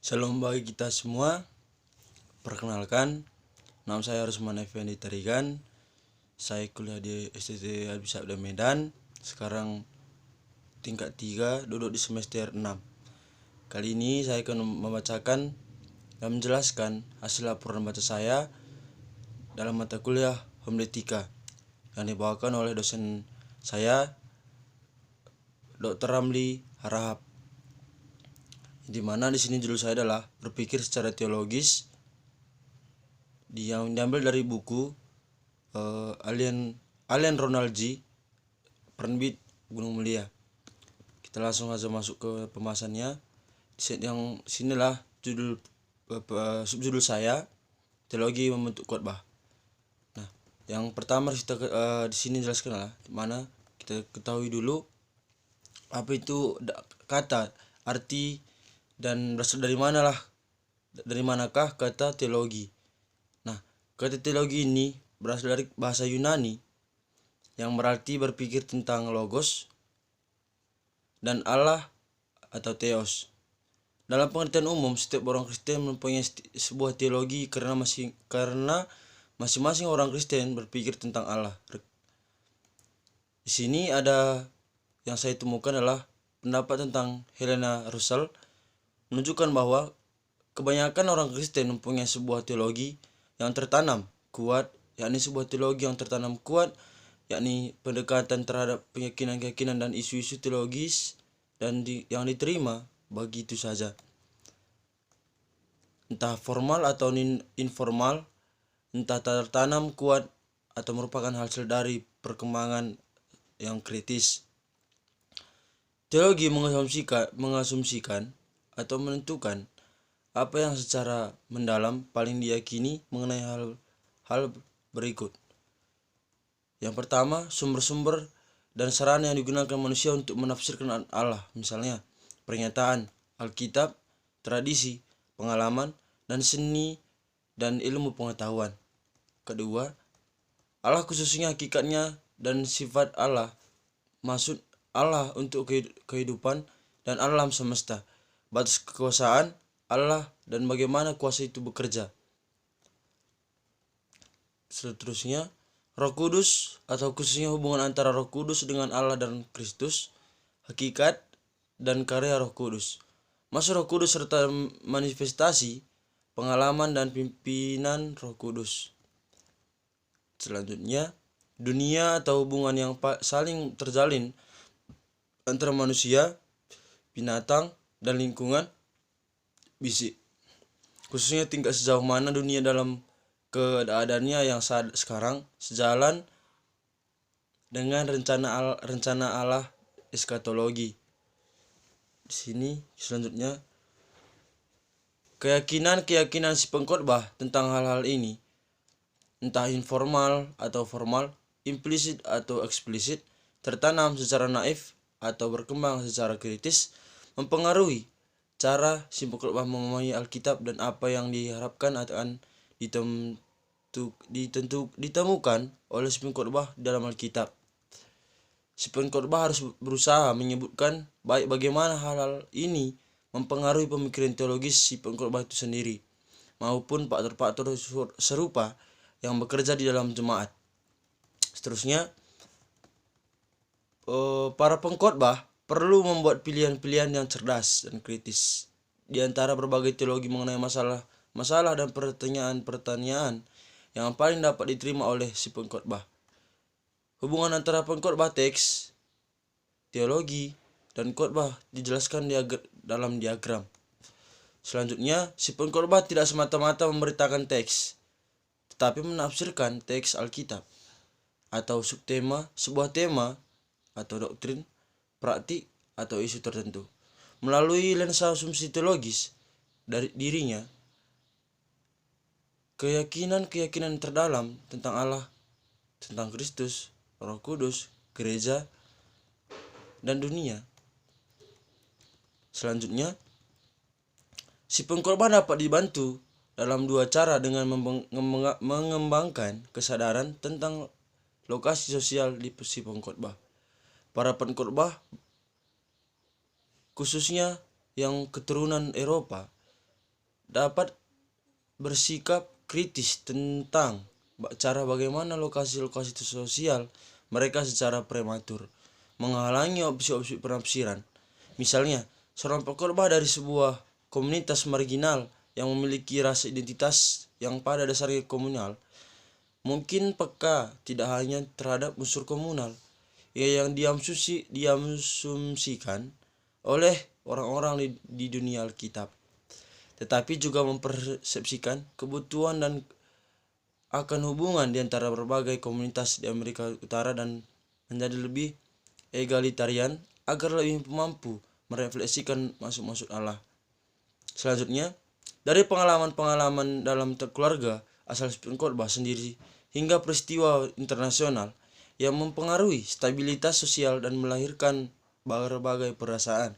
Shalom bagi kita semua. Perkenalkan, nama saya Rusman Effendi Tarigan. Saya kuliah di STT Albi Sabda Medan. Sekarang tingkat 3, duduk di semester 6. Kali ini saya akan membacakan dan menjelaskan hasil laporan baca saya dalam mata kuliah Homiletika yang dibawakan oleh dosen saya, Dr. Ramli Harahap. Di mana di sini judul saya adalah berpikir secara teologis, yang diambil dari buku Alien Ronald G. Penerbit Gunung Mulia. Kita langsung aja masuk ke pembahasannya. Yang sinilah judul subjudul saya, teologi membentuk khotbah. Nah, yang pertama kita di sini jelaskan lah, mana kita ketahui dulu apa itu kata, arti, dan berasal dari manakah kata teologi. Nah, kata teologi ini berasal dari bahasa Yunani yang berarti berpikir tentang logos dan Allah atau theos. Dalam pengertian umum, setiap orang Kristen mempunyai sebuah teologi karena masing-masing orang Kristen berpikir tentang Allah. Di sini ada yang saya temukan adalah pendapat tentang Helena Russell menunjukkan bahwa kebanyakan orang Kristen mempunyai sebuah teologi yang tertanam kuat, yakni sebuah teologi yang tertanam kuat, yakni pendekatan terhadap keyakinan-keyakinan dan isu-isu teologis dan yang diterima begitu saja, entah formal atau informal, entah tertanam kuat atau merupakan hasil dari perkembangan yang kritis. Teologi mengasumsikan atau menentukan apa yang secara mendalam paling diyakini mengenai hal berikut. Yang pertama, sumber-sumber dan sarana yang digunakan manusia untuk menafsirkan Allah, misalnya pernyataan, Alkitab, tradisi, pengalaman, dan seni dan ilmu pengetahuan. Kedua, Allah khususnya hakikatnya dan sifat Allah, maksud Allah untuk kehidupan dan alam semesta, batas kekuasaan Allah dan bagaimana kuasa itu bekerja. Seterusnya, Roh Kudus atau khususnya hubungan antara Roh Kudus dengan Allah dan Kristus, hakikat dan karya Roh Kudus. Maksud Roh Kudus serta manifestasi, pengalaman dan pimpinan Roh Kudus. Selanjutnya, dunia atau hubungan yang saling terjalin antara manusia, binatang, dan lingkungan fisik. Khususnya tingkat sejauh mana dunia dalam keadaannya yang sekarang sejalan dengan rencana Allah eskatologi. Di sini selanjutnya, keyakinan si pengkhotbah tentang hal-hal ini, entah informal atau formal, implisit atau eksplisit, tertanam secara naif atau berkembang secara kritis, mempengaruhi cara si pengkhotbah memahami Alkitab dan apa yang diharapkan akan ditemukan oleh si pengkhotbah dalam Alkitab. Si pengkhotbah harus berusaha menyebutkan baik bagaimana hal-hal ini mempengaruhi pemikiran teologis si pengkhotbah itu sendiri, maupun faktor-faktor serupa yang bekerja di dalam jemaat. Seterusnya, para pengkhotbah perlu membuat pilihan-pilihan yang cerdas dan kritis di antara berbagai teologi mengenai masalah dan pertanyaan-pertanyaan yang paling dapat diterima oleh si pengkhotbah. Hubungan antara pengkhotbah teks, teologi, dan khotbah dijelaskan dalam diagram. Selanjutnya, si pengkhotbah tidak semata-mata memberitakan teks, tetapi menafsirkan teks Alkitab atau subtema, sebuah tema atau doktrin, praktik, atau isu tertentu melalui lensa asumsi teologis dari dirinya. Keyakinan terdalam tentang Allah, tentang Kristus, Roh Kudus, gereja, dan dunia. Selanjutnya, si pengkhotbah dapat dibantu dalam dua cara dengan mengembangkan kesadaran tentang lokasi sosial di si pengkhotbah. Para pengkhotbah, khususnya yang keturunan Eropa, dapat bersikap kritis tentang cara bagaimana lokasi-lokasi sosial mereka secara prematur, menghalangi opsi-opsi penafsiran. Misalnya, seorang pengkhotbah dari sebuah komunitas marginal yang memiliki rasa identitas yang pada dasarnya komunal, mungkin peka tidak hanya terhadap unsur komunal yang diasumsikan oleh orang-orang di dunia Alkitab, tetapi juga mempersepsikan kebutuhan dan akan hubungan di antara berbagai komunitas di Amerika Utara dan menjadi lebih egalitarian agar lebih mampu merefleksikan maksud-maksud Allah. Selanjutnya, dari pengalaman-pengalaman dalam keluarga asal pengkhotbah sendiri hingga peristiwa internasional yang mempengaruhi stabilitas sosial dan melahirkan berbagai perasaan,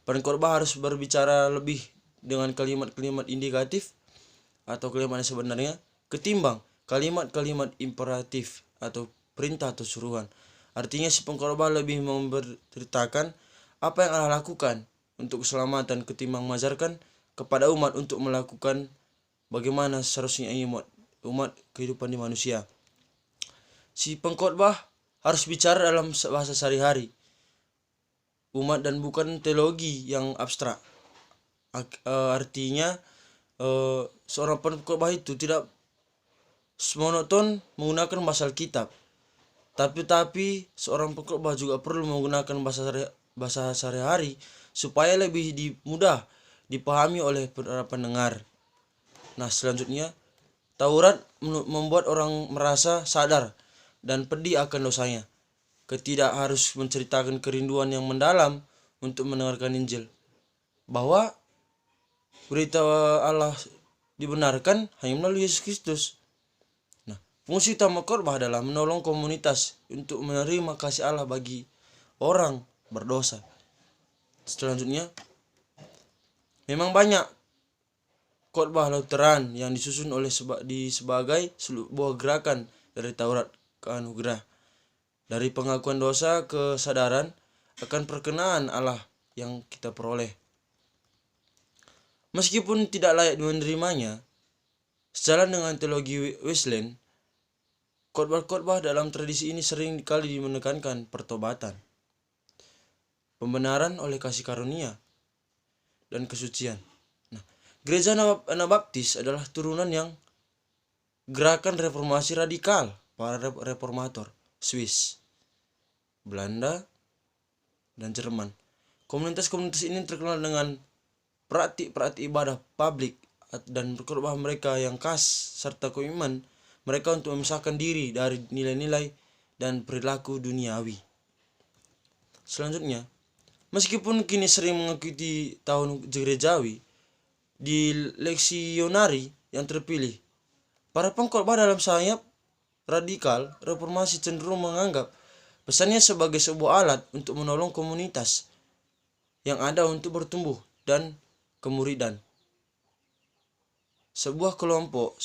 pengkhotbah harus berbicara lebih dengan kalimat-kalimat indikatif atau kalimat yang sebenarnya ketimbang kalimat-kalimat imperatif atau perintah atau suruhan. Artinya si pengkhotbah lebih memberitakan apa yang Allah lakukan untuk keselamatan ketimbang mengajarkan kepada umat untuk melakukan bagaimana seharusnya umat kehidupan di manusia. Si pengkhotbah harus bicara dalam bahasa sehari-hari umat dan bukan teologi yang abstrak. Artinya seorang pengkhotbah itu tidak monoton menggunakan bahasa Alkitab, tapi seorang pengkhotbah juga perlu menggunakan bahasa sehari-hari supaya lebih mudah dipahami oleh para pendengar. Nah, selanjutnya, Taurat membuat orang merasa sadar dan pedih akan dosanya. Tidak harus menceritakan kerinduan yang mendalam untuk mendengarkan Injil, bahwa berita Allah dibenarkan hanya melalui Yesus Kristus. Nah, fungsi utama khotbah adalah menolong komunitas untuk menerima kasih Allah bagi orang berdosa. Selanjutnya, memang banyak khotbah Lutheran yang disusun oleh sebagai sebuah gerakan dari Taurat ke anugerah, dari pengakuan dosa ke kesadaran akan perkenaan Allah yang kita peroleh. Meskipun tidak layak menerimanya, sejalan dengan teologi Wesleyan, khotbah-khotbah dalam tradisi ini sering kali menekankan pertobatan, pembenaran oleh kasih karunia, dan kesucian. Nah, Gereja Anabaptis adalah turunan yang gerakan reformasi radikal para reformator Swiss, Belanda, dan Jerman. Komunitas-komunitas ini terkenal dengan praktik-praktik ibadah publik dan khotbah mereka yang khas serta komitmen mereka untuk memisahkan diri dari nilai-nilai dan perilaku duniawi. Selanjutnya, meskipun kini sering mengikuti tahun gerejawi di leksionari yang terpilih, para pengkhotbah dalam sayap radikal reformasi cenderung menganggap pesannya sebagai sebuah alat untuk menolong komunitas yang ada untuk bertumbuh dan kemuridan. Sebuah kelompok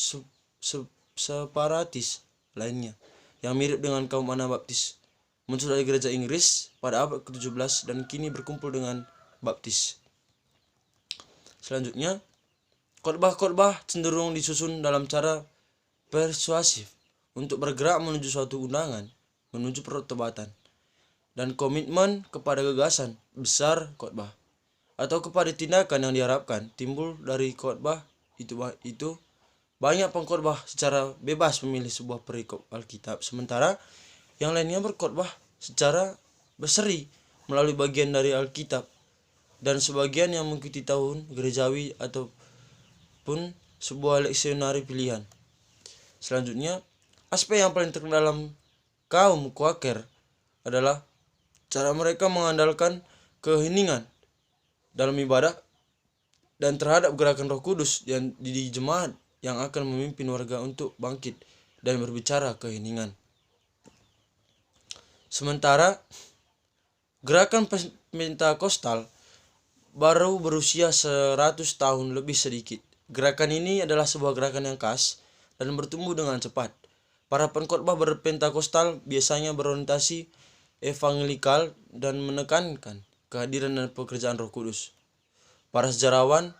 separatis lainnya yang mirip dengan kaum Anabaptis muncul dari gereja Inggris pada abad ke-17 dan kini berkumpul dengan Baptis. Selanjutnya, khotbah-khotbah cenderung disusun dalam cara persuasif untuk bergerak menuju suatu undangan, menuju pertobatan, dan komitmen kepada gagasan besar khotbah atau kepada tindakan yang diharapkan timbul dari khotbah itu. Banyak pengkhotbah secara bebas memilih sebuah perikop Alkitab, sementara yang lainnya berkhotbah secara berseri melalui bagian dari Alkitab, dan sebagian yang mengikuti tahun gerejawi ataupun sebuah leksionari pilihan. Selanjutnya, aspek yang paling terkenal dalam kaum Quaker adalah cara mereka mengandalkan keheningan dalam ibadah dan terhadap gerakan Roh Kudus yang di jemaat yang akan memimpin warga untuk bangkit dan berbicara keheningan. Sementara gerakan Pentakosta baru berusia 100 tahun lebih sedikit. Gerakan ini adalah sebuah gerakan yang khas dan bertumbuh dengan cepat. Para pengkhotbah berpentakostal biasanya berorientasi evangelikal dan menekankan kehadiran dan pekerjaan Roh Kudus. Para sejarawan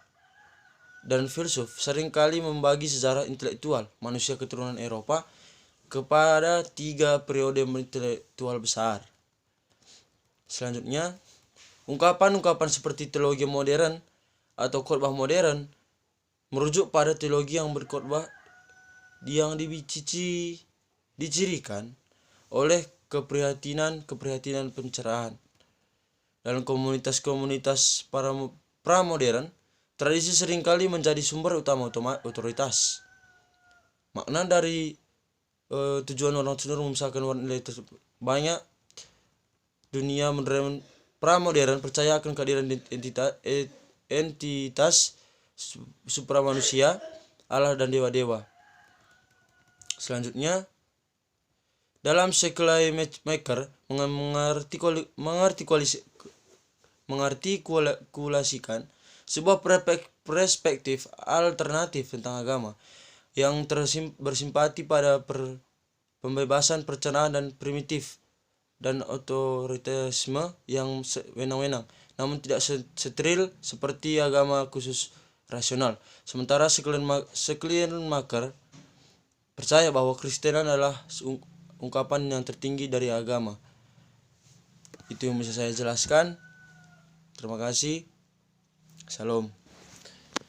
dan filsuf seringkali membagi sejarah intelektual manusia keturunan Eropa kepada 3 periode intelektual besar. Selanjutnya, ungkapan-ungkapan seperti teologi modern atau khotbah modern merujuk pada teologi yang berkhotbah yang dicirikan oleh keprihatinan pencerahan. Dalam komunitas-komunitas pra-modern, tradisi seringkali menjadi sumber utama otoritas. Makna dari tujuan orang cenderung memisahkan nilai tersebut. Banyak dunia modern pra-modern percaya akan kehadiran entitas supramanusia, Allah dan dewa-dewa. Selanjutnya, dalam Schleiermacher mengartikulasikan sebuah perspektif alternatif tentang agama yang bersimpati pada pembebasan perencanaan dan primitif dan otoritarisme yang wewenang, namun tidak steril seperti agama khusus rasional. Sementara Schleiermacher percaya bahwa Kristenan adalah ungkapan yang tertinggi dari agama. Itu yang bisa saya jelaskan. Terima kasih. Salam.